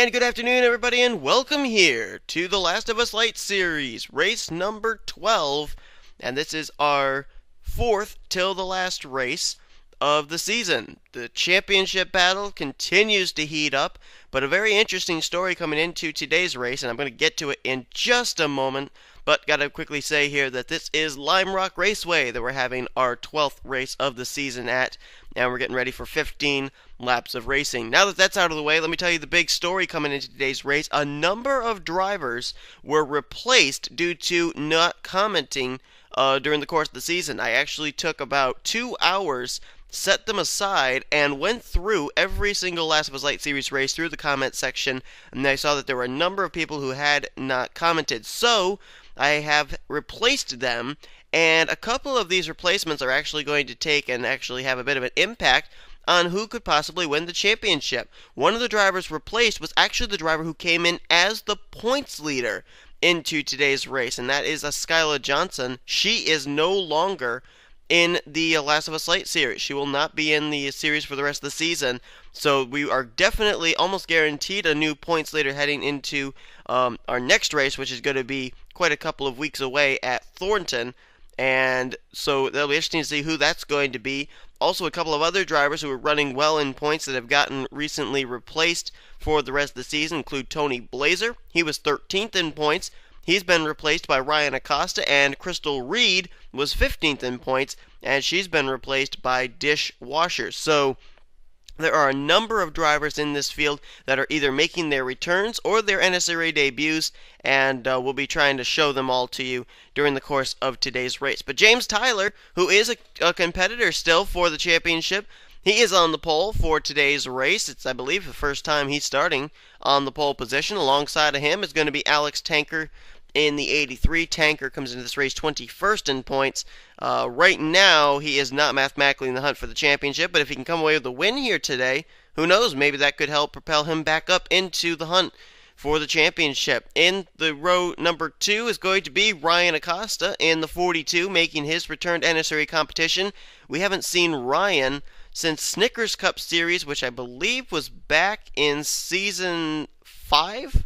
And good afternoon, everybody, and welcome here to the Last of Us Lite series, race number 12. And this is our fourth till the last race of the season. The championship battle continues to heat up, but a very interesting story coming into today's race, and I'm going to get to it in just a moment. But gotta quickly say here that this is Lime Rock Raceway that we're having our 12th race of the season at, and we're getting ready for 15 laps of racing. Now that that's out of the way, let me tell you the big story coming into today's race. A number of drivers were replaced due to not commenting during the course of the season. I actually took about 2 hours, set them aside, and went through every single Last of Us Lite series race through the comment section, and I saw that there were a number of people who had not commented. So I have replaced them, and a couple of these replacements are actually going to take and actually have a bit of an impact on who could possibly win the championship. One of the drivers replaced was actually the driver who came in as the points leader into today's race, and that is Skyla Johnson. She is no longer in the Last of Us Lite series. She will not be in the series for the rest of the season, so we are definitely almost guaranteed a new points leader heading into our next race, which is going to be quite a couple of weeks away at Thornton, and so that'll be interesting to see who that's going to be. Also, a couple of other drivers who are running well in points that have gotten recently replaced for the rest of the season include Tony Blazer. He was 13th in points. He's been replaced by Ryan Acosta, and Crystal Reed was 15th in points, and she's been replaced by Dish Washers. So there are a number of drivers in this field that are either making their returns or their NSCRA debuts, and we'll be trying to show them all to you during the course of today's race. But James Tyler, who is a competitor still for the championship, he is on the pole for today's race. It's, I believe, the first time he's starting on the pole position. Alongside of him is going to be Alex Tanker in the 83. Tanker comes into this race 21st in points. Right now, he is not mathematically in the hunt for the championship, but if he can come away with a win here today, who knows, maybe that could help propel him back up into the hunt for the championship. In the row number 2 is going to be Ryan Acosta in the 42, making his return to NSCRA competition. We haven't seen Ryan since Snickers Cup Series, which I believe was back in Season 5?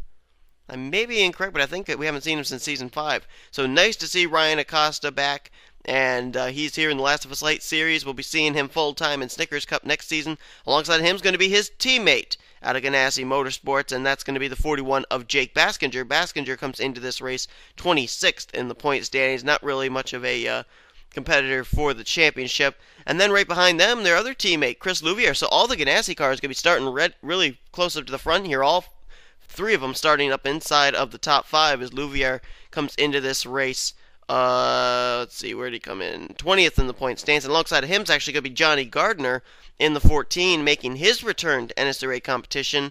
I may be incorrect, but I think that we haven't seen him since Season 5. So nice to see Ryan Acosta back, and he's here in the Last of Us Lite series. We'll be seeing him full-time in Snickers Cup next season. Alongside him is going to be his teammate out of Ganassi Motorsports, and that's going to be the 41 of Jake Baskinger. Baskinger comes into this race 26th in the point standings. Not really much of a competitor for the championship. And then right behind them, their other teammate, Chris Louvier. So all the Ganassi cars are going to be starting really close up to the front here. All 3 of them starting up inside of the top 5 as Louvier comes into this race. Let's see, where did he come in? 20th in the point standings. And alongside of him is actually going to be Johnny Gardner in the 14, making his return to NSCRA competition. I'm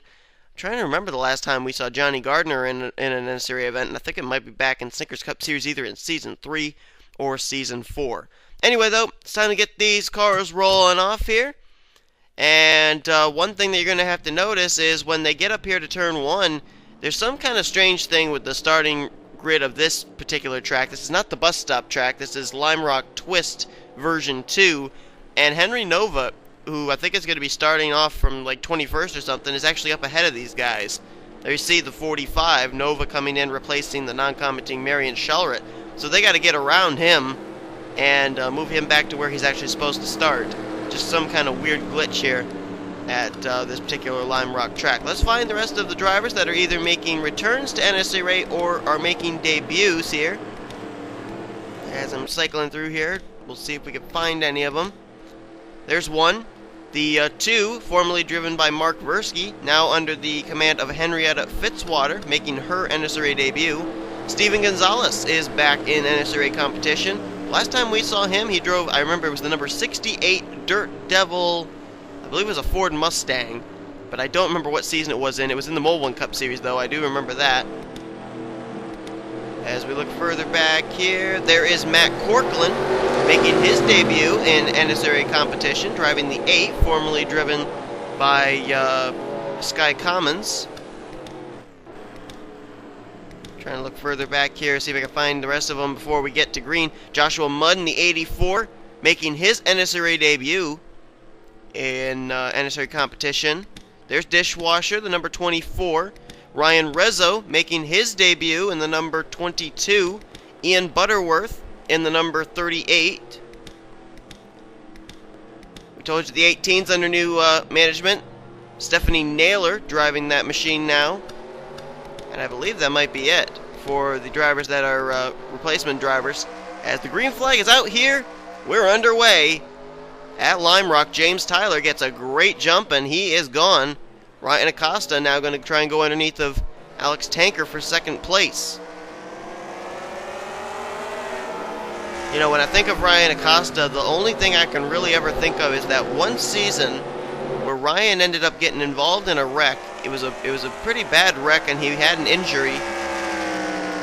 trying to remember the last time we saw Johnny Gardner in an NSCRA event, and I think it might be back in Snickers Cup Series either in Season 3 or Season 4. Anyway, though, it's time to get these cars rolling off here. And one thing that you're going to have to notice is when they get up here to turn 1, there's some kind of strange thing with the starting grid of this particular track. This is not the bus stop track. This is Lime Rock Twist version 2. And Henry Nova, who I think is going to be starting off from like 21st or something, is actually up ahead of these guys. There you see the 45, Nova coming in, replacing the non-commenting Marion Shellrett. So they got to get around him and move him back to where he's actually supposed to start. Just some kind of weird glitch here at this particular Lime Rock track. Let's find the rest of the drivers that are either making returns to NSCRA or are making debuts here. As I'm cycling through here, we'll see if we can find any of them. There's one. The 2, formerly driven by Mark Versky, now under the command of Henrietta Fitzwater, making her NSCRA debut. Steven Gonzalez is back in NSCRA competition. Last time we saw him, he drove, I remember it was the number 68 Dirt Devil, I believe it was a Ford Mustang, but I don't remember what season it was in. It was in the Mole1 Cup Series, though. I do remember that. As we look further back here, there is Matt Corkland making his debut in NSCRA competition, driving the 8, formerly driven by Sky Commons. Trying to look further back here, see if I can find the rest of them before we get to green. Joshua Mudd in the 84, making his NSCRA debut in NSCRA competition. There's Dishwasher, the number 24. Ryan Rezzo making his debut in the number 22. Ian Butterworth in the number 38. We told you the 18's under new management. Stephanie Naylor driving that machine now. And I believe that might be it for the drivers that are replacement drivers. As the green flag is out here, we're underway. At Lime Rock, James Tyler gets a great jump and he is gone. Ryan Acosta now going to try and go underneath of Alex Tanker for second place. You know, when I think of Ryan Acosta, the only thing I can really ever think of is that one season where Ryan ended up getting involved in a wreck. It was a pretty bad wreck and he had an injury.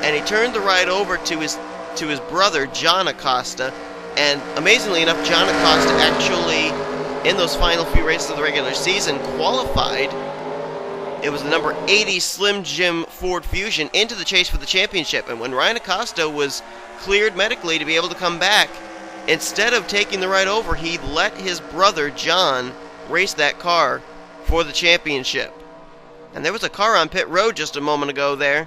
And he turned the ride over to his brother, John Acosta. And amazingly enough, John Acosta actually, in those final few races of the regular season, qualified. It was the number 80 Slim Jim Ford Fusion into the chase for the championship. And when Ryan Acosta was cleared medically to be able to come back, instead of taking the ride over, he let his brother, John, race that car for the championship. And there was a car on pit road just a moment ago there.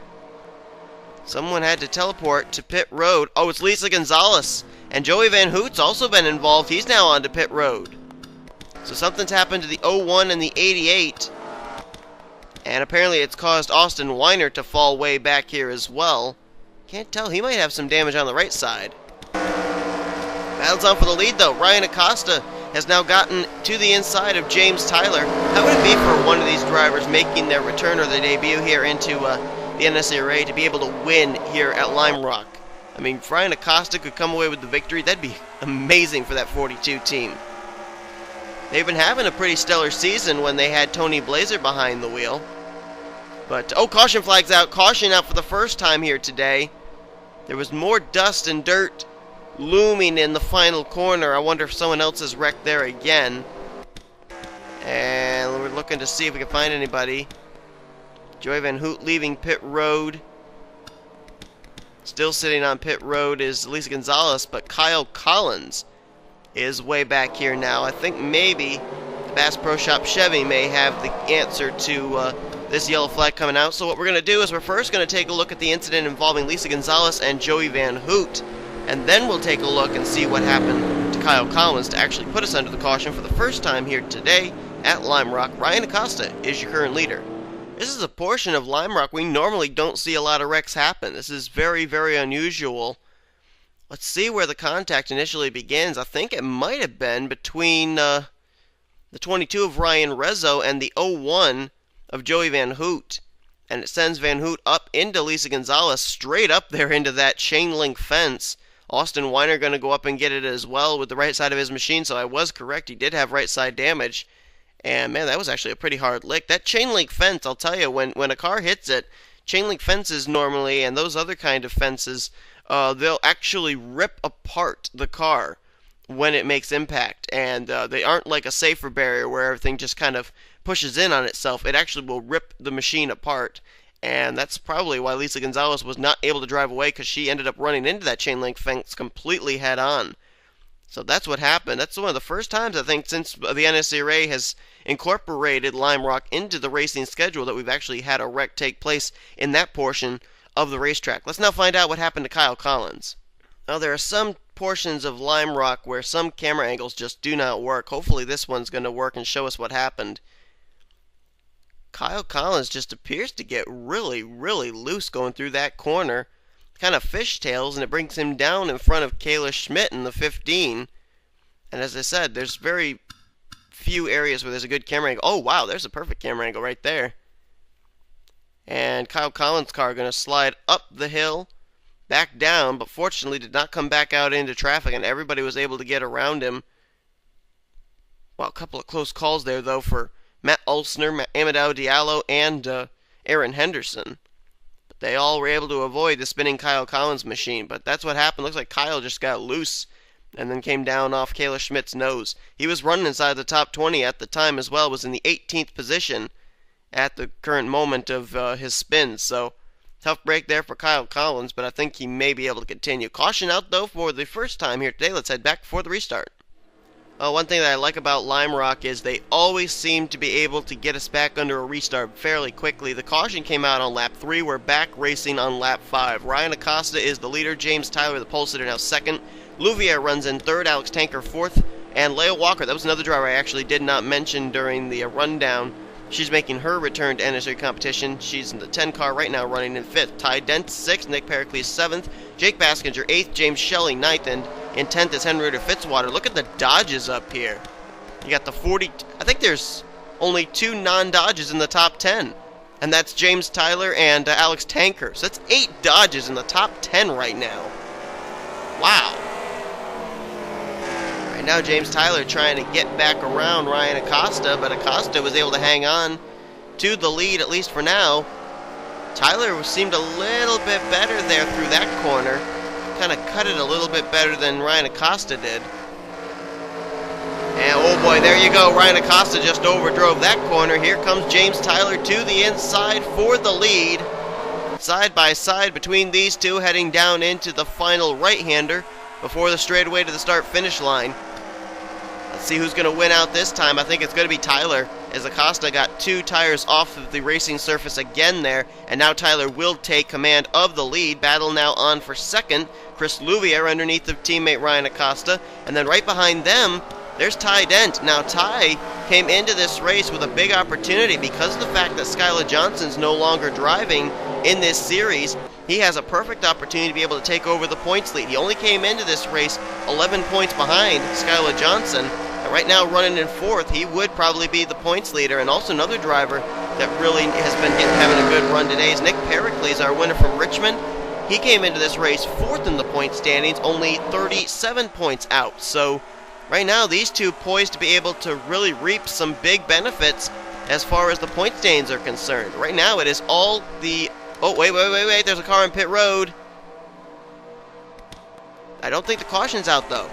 Someone had to teleport to pit road. Oh, it's Lisa Gonzalez. And Joey Van Hoot's also been involved. He's now on to pit road. So something's happened to the 01 and the 88. And apparently it's caused Austin Weiner to fall way back here as well. Can't tell. He might have some damage on the right side. Battles on for the lead, though. Ryan Acosta has now gotten to the inside of James Tyler. How would it be for one of these drivers making their return or their debut here into the NNSCRA to be able to win here at Lime Rock? I mean, if Ryan Acosta could come away with the victory, that'd be amazing for that 42 team. They've been having a pretty stellar season when they had Tony Blazer behind the wheel. But, oh, caution flag's out. Caution out for the first time here today. There was more dust and dirt looming in the final corner. I wonder if someone else is wrecked there again. And we're looking to see if we can find anybody. Joey Van Hoot leaving pit road. Still sitting on pit road is Lisa Gonzalez, but Kyle Collins is way back here now. I think maybe the Bass Pro Shop Chevy may have the answer to this yellow flag coming out. So what we're going to do is we're first going to take a look at the incident involving Lisa Gonzalez and Joey Van Hoot, and then we'll take a look and see what happened to Kyle Collins to actually put us under the caution for the first time here today at Lime Rock. Ryan Acosta is your current leader. This is a portion of Lime Rock we normally don't see a lot of wrecks happen. This is very, very unusual. Let's see where the contact initially begins. I think it might have been between the 22 of Ryan Rezzo and the 01 of Joey Van Hoot. And it sends Van Hoot up into Lisa Gonzalez, straight up there into that chain link fence. Austin Weiner going to go up and get it as well with the right side of his machine, so I was correct. He did have right side damage. And, man, that was actually a pretty hard lick. That chain link fence, I'll tell you, when a car hits it, chain link fences normally, and those other kind of fences, they'll actually rip apart the car when it makes impact. And they aren't like a safer barrier where everything just kind of pushes in on itself. It actually will rip the machine apart. And that's probably why Lisa Gonzalez was not able to drive away, because she ended up running into that chain link fence completely head on. So that's what happened. That's one of the first times, I think, since the NNSCRA has incorporated Lime Rock into the racing schedule that we've actually had a wreck take place in that portion of the racetrack. Let's now find out what happened to Kyle Collins. Now, there are some portions of Lime Rock where some camera angles just do not work. Hopefully this one's going to work and show us what happened. Kyle Collins just appears to get really, really loose going through that corner. Kind of fishtails, and it brings him down in front of Kayla Schmidt in the 15. And as I said, there's very few areas where there's a good camera angle. Oh, wow, there's a perfect camera angle right there. And Kyle Collins' car going to slide up the hill, back down, but fortunately did not come back out into traffic, and everybody was able to get around him. Well, a couple of close calls there, though, for Matt Ulsner, Amadou Diallo, and Aaron Henderson. They all were able to avoid the spinning Kyle Collins machine, but that's what happened. Looks like Kyle just got loose and then came down off Kayla Schmidt's nose. He was running inside the top 20 at the time as well, was in the 18th position at the current moment of his spin. So, tough break there for Kyle Collins, but I think he may be able to continue. Caution out, though, for the first time here today. Let's head back for the restart. One thing that I like about Lime Rock is they always seem to be able to get us back under a restart fairly quickly. The caution came out on lap 3. We're back racing on lap 5. Ryan Acosta is the leader. James Tyler, the pole sitter, now second. Louvier runs in third. Alex Tanker fourth. And Leia Walker, that was another driver I actually did not mention during the rundown. She's making her return to NNSCRA competition. She's in the 10 car right now, running in 5th. Ty Dent 6th, Nick Pericles 7th, Jake Baskinger 8th, James Shelley 9th, and in 10th is Henry Fitzwater. Look at the Dodges up here. You got the 40... I think there's only 2 non-Dodges in the top 10. And that's James Tyler and Alex Tanker. So that's 8 Dodges in the top 10 right now. Wow. Now James Tyler trying to get back around Ryan Acosta, but Acosta was able to hang on to the lead, at least for now. Tyler seemed a little bit better there through that corner. Kind of cut it a little bit better than Ryan Acosta did. And oh boy, there you go. Ryan Acosta just overdrove that corner. Here comes James Tyler to the inside for the lead. Side by side between these two, heading down into the final right-hander before the straightaway to the start-finish line. Let's see who's going to win out this time. I think it's going to be Tyler, as Acosta got 2 tires off of the racing surface again there, and now Tyler will take command of the lead. Battle now on for second. Chris Louvier underneath of teammate Ryan Acosta, and then right behind them, there's Ty Dent. Now Ty came into this race with a big opportunity because of the fact that Skylar Johnson's no longer driving in this series. He has a perfect opportunity to be able to take over the points lead. He only came into this race 11 points behind Skylar Johnson. And right now running in 4th, he would probably be the points leader. And also another driver that really has been having a good run today is Nick Pericles, our winner from Richmond. He came into this race 4th in the point standings, only 37 points out. So right now these two poised to be able to really reap some big benefits as far as the point standings are concerned. Right now it is all the... Oh, wait, there's a car on pit road. I don't think the caution's out, though.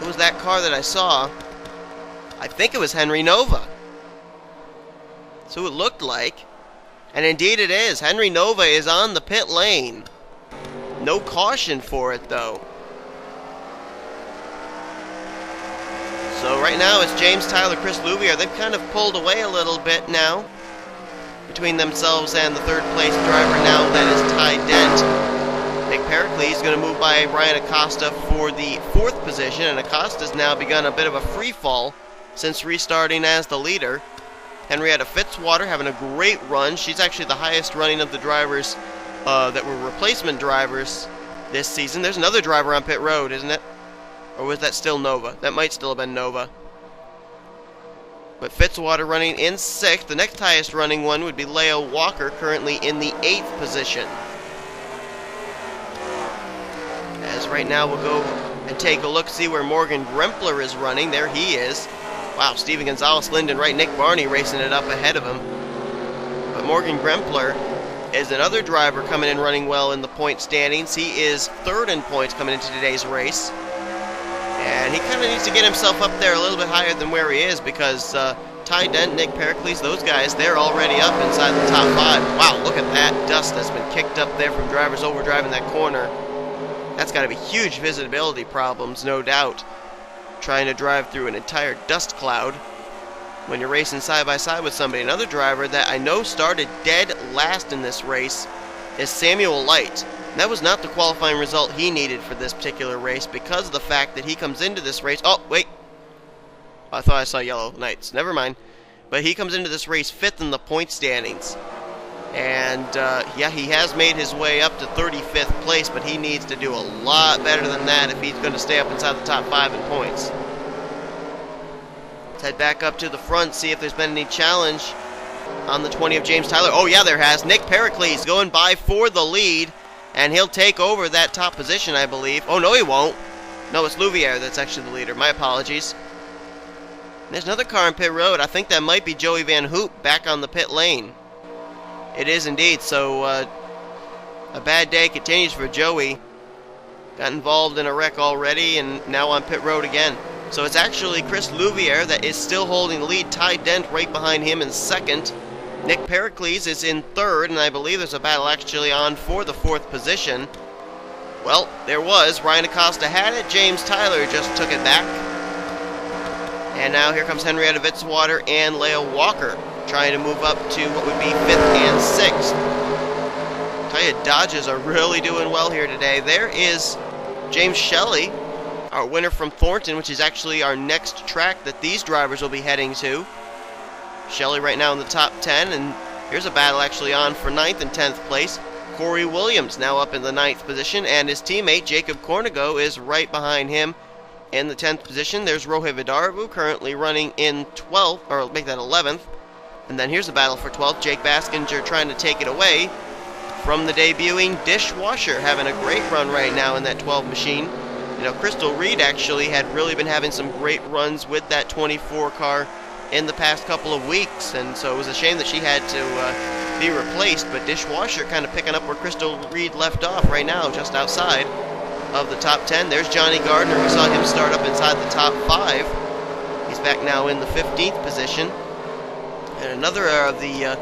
Who was that car that I saw? I think it was Henry Nova. That's who it looked like. And indeed it is. Henry Nova is on the pit lane. No caution for it, though. So right now it's James Tyler, Chris Louvier. They've kind of pulled away a little bit now between themselves and the 3rd place driver now, that is Ty Dent. Nick Pericles is going to move by Ryan Acosta for the 4th position, and Acosta's now begun a bit of a free fall since restarting as the leader. Henrietta Fitzwater having a great run. She's actually the highest running of the drivers that were replacement drivers this season. There's another driver on pit road, isn't it? Or was that still Nova? That might still have been Nova. But Fitzwater running in 6th. The next highest running one would be Leia Walker, currently in the 8th position. As right now we'll go and take a look, see where Morgan Grempler is running. There he is. Wow, Steven Gonzalez, Lyndon Wright, Nick Barney racing it up ahead of him. But Morgan Grempler is another driver coming in running well in the point standings. He is 3rd in points coming into today's race. And he kind of needs to get himself up there a little bit higher than where he is, because Ty Dent, Nick Pericles, those guys, they're already up inside the top 5. Wow, look at that dust that's been kicked up there from drivers overdriving that corner. That's got to be huge visibility problems, no doubt, trying to drive through an entire dust cloud when you're racing side by side with somebody. Another driver that I know started dead last in this race is Samuel Lite. That was not the qualifying result he needed for this particular race because of the fact that he comes into this race... Oh, wait. I thought I saw Yellow Knights. Never mind. But he comes into this race 5th in the point standings. And, yeah, he has made his way up to 35th place, but he needs to do a lot better than that if he's going to stay up inside the top 5 in points. Let's head back up to the front, see if there's been any challenge on the 20 of James Tyler. Oh, yeah, there has. Nick Pericles going by for the lead. And he'll take over that top position, I believe. Oh, no, he won't. No, it's Louvier that's actually the leader. My apologies. There's another car on pit road. I think that might be Joey Van Hoop back on the pit lane. It is indeed. So, a bad day continues for Joey. Got involved in a wreck already and now on pit road again. So it's actually Chris Louvier that is still holding the lead. Ty Dent right behind him in 2nd. Nick Pericles is in 3rd, and I believe there's a battle actually on for the 4th position. Well, there was. Ryan Acosta had it. James Tyler just took it back. And now here comes Henrietta Vitzwater and Leah Walker, trying to move up to what would be 5th and 6th. Tell you, Dodges are really doing well here today. There is James Shelley, our winner from Thornton, which is actually our next track that these drivers will be heading to. Shelley right now in the top 10, and here's a battle actually on for 9th and 10th place. Corey Williams now up in the 9th position, and his teammate Jacob Cornigo is right behind him in the 10th position. There's Rohe Vidaravu currently running in 12th, or make that 11th. And then here's a battle for 12th. Jake Baskinger trying to take it away from the debuting Dishwasher, having a great run right now in that 12 machine. You know, Crystal Reed actually had really been having some great runs with that 24 car in the past couple of weeks, and so it was a shame that she had to be replaced, but Dishwasher kind of picking up where Crystal Reed left off right now, just outside of the top 10. There's Johnny Gardner. We saw him start up inside the top 5. He's back now in the 15th position. And another of the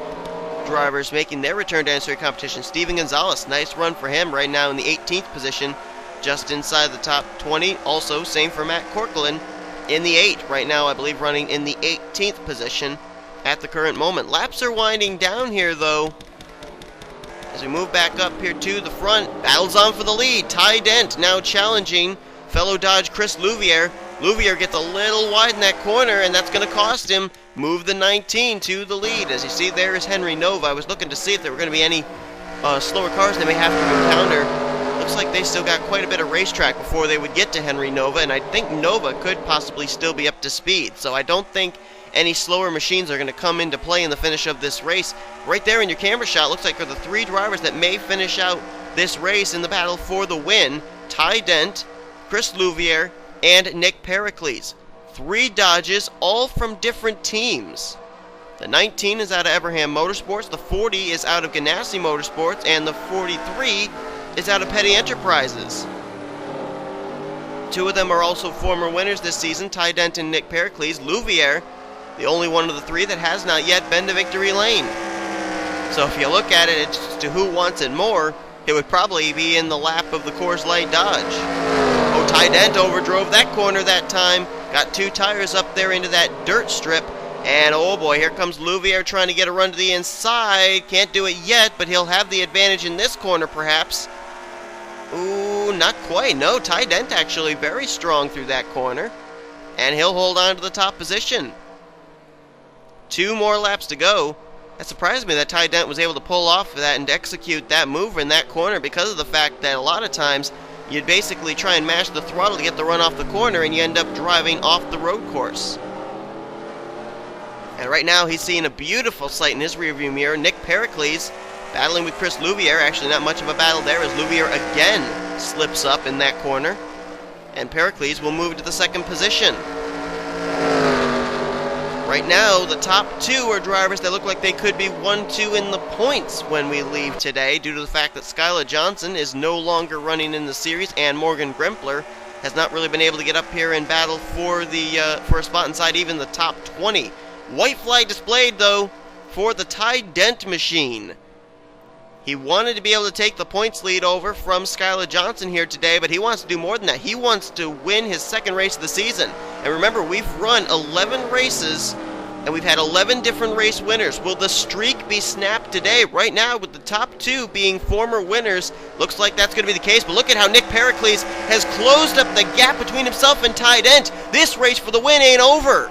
drivers making their return to NNSCRA competition, Steven Gonzalez. Nice run for him right now in the 18th position, just inside the top 20. Also, same for Matt Corcoran in the 8. Right now, I believe, running in the 18th position at the current moment. Laps are winding down here, though. As we move back up here to the front, battles on for the lead. Ty Dent now challenging fellow Dodge Chris Louvier. Louvier gets a little wide in that corner, and that's going to cost him move the 19 to the lead. As you see, there is Henry Nova. I was looking to see if there were going to be any slower cars they may have to encounter. Looks like they still got quite a bit of racetrack before they would get to Henry Nova, and I think Nova could possibly still be up to speed. So I don't think any slower machines are going to come into play in the finish of this race. Right there in your camera shot, looks like are the 3 drivers that may finish out this race in the battle for the win. Ty Dent, Chris Louvier, and Nick Pericles. 3 Dodges, all from different teams. The 19 is out of Everham Motorsports, the 40 is out of Ganassi Motorsports, and the 43 is out of Petty Enterprises. 2 of them are also former winners this season, Ty Dent and Nick Pericles. Louvier, the only one of the 3 that has not yet been to victory lane. So if you look at it as to who wants it more, it would probably be in the lap of the Coors Light Dodge. Oh, Ty Dent overdrove that corner that time. Got 2 tires up there into that dirt strip. And oh boy, here comes Louvier trying to get a run to the inside. Can't do it yet, but he'll have the advantage in this corner perhaps. Ooh, not quite. No, Ty Dent actually very strong through that corner. And he'll hold on to the top position. 2 more laps to go. That surprised me that Ty Dent was able to pull off that and execute that move in that corner, because of the fact that a lot of times you'd basically try and mash the throttle to get the run off the corner and you end up driving off the road course. And right now he's seeing a beautiful sight in his rearview mirror. Nick Pericles battling with Chris Louvier. Actually not much of a battle there as Louvier again slips up in that corner. And Pericles will move to the 2nd position. Right now, the top 2 are drivers that look like they could be 1-2 in the points when we leave today, due to the fact that Skyla Johnson is no longer running in the series, and Morgan Grimpler has not really been able to get up here and battle for a spot inside even the top 20. White flag displayed, though, for the Ty Dent machine. He wanted to be able to take the points lead over from Skyla Johnson here today, but he wants to do more than that. He wants to win his 2nd race of the season. And remember, we've run 11 races, and we've had 11 different race winners. Will the streak be snapped today? Right now, with the top 2 being former winners, looks like that's going to be the case. But look at how Nick Pericles has closed up the gap between himself and Ty Dent. This race for the win ain't over.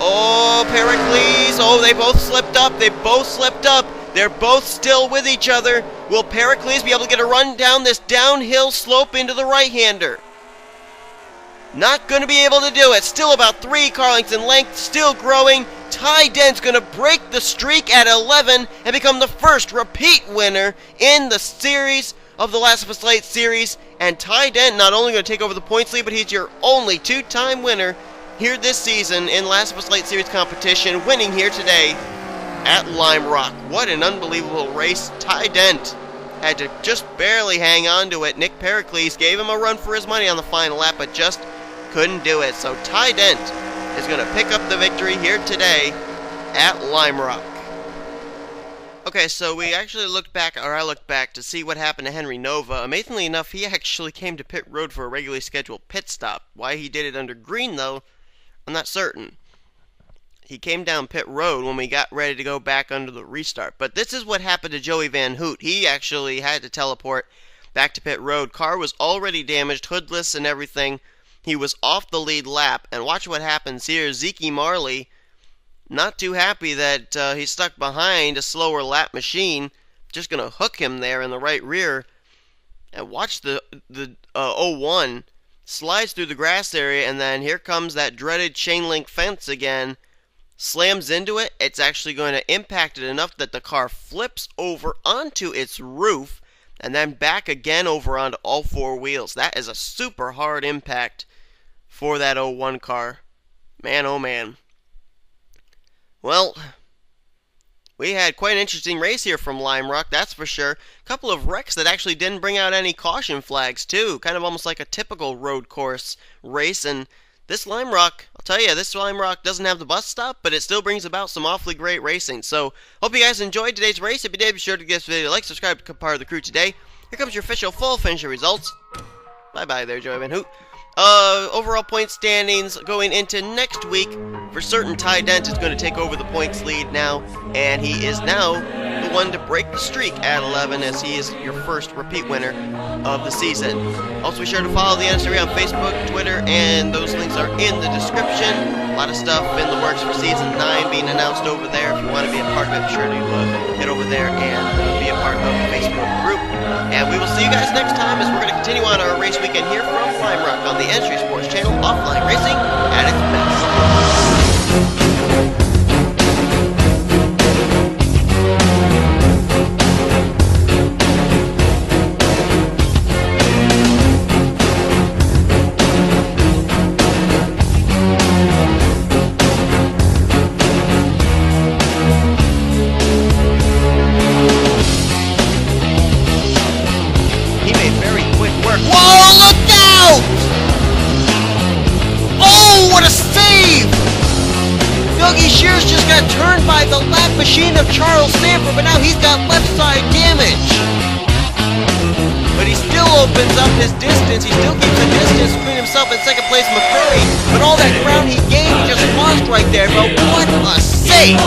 Oh, Pericles. Oh, they both slipped up. They both slipped up. They're both still with each other. Will Pericles be able to get a run down this downhill slope into the right-hander? Not going to be able to do it. Still about 3 car lengths in length, still growing. Ty Dent's going to break the streak at 11 and become the first repeat winner in the series of the Last of Us Light series. And Ty Dent not only going to take over the points lead, but he's your only 2-time winner here this season in Last of Us Light series competition, winning here today at Lime Rock. What an unbelievable race. Ty Dent had to just barely hang on to it. Nick Pericles gave him a run for his money on the final lap, but just couldn't do it. So Ty Dent is going to pick up the victory here today at Lime Rock. Okay, so we actually looked back, or I looked back, to see what happened to Henry Nova. Amazingly enough, he actually came to pit road for a regularly scheduled pit stop. Why he did it under green, though, I'm not certain. He came down pit road when we got ready to go back under the restart. But this is what happened to Joey Van Hoot. He actually had to teleport back to pit road. Car was already damaged, hoodless and everything. He was off the lead lap. And watch what happens here. Zeke Marley, not too happy that he's stuck behind a slower lap machine. Just going to hook him there in the right rear. And watch the 01 slides through the grass area. And then here comes that dreaded chain link fence again. Slams into it. It's actually going to impact it enough that the car flips over onto its roof and then back again over onto all four wheels. That is a super hard impact for that 01 car. Man, oh man. Well, we had quite an interesting race here from Lime Rock, that's for sure. A couple of wrecks that actually didn't bring out any caution flags, too. Kind of almost like a typical road course race. And this Lime Rock, I'll tell you, this Lime Rock doesn't have the bus stop, but it still brings about some awfully great racing. So, hope you guys enjoyed today's race. If you did, be sure to give this video a like, subscribe to become part of the crew today. Here comes your official full finisher results. Bye-bye there, Joey Van Hoot. Overall point standings going into next week. For certain, Ty Dent is going to take over the points lead now, and he is now the one to break the streak at 11, as he is your first repeat winner of the season. Also, be sure to follow the NNSCRA on Facebook, Twitter, and those links are in the description. A lot of stuff in the works for Season 9 being announced over there. If you want to be a part of it, be sure to head over there and be a part of the Facebook group. And we will see you guys next time as we're going to continue on our race weekend here from Lime Rock on the NNSCRA Sports Channel, offline racing at its best. Turned by the lap machine of Charles Sanford, but now he's got left side damage. But he still opens up his distance. He still keeps a distance between himself and second place McCurry. But all that ground he gained just lost right there. But what a save!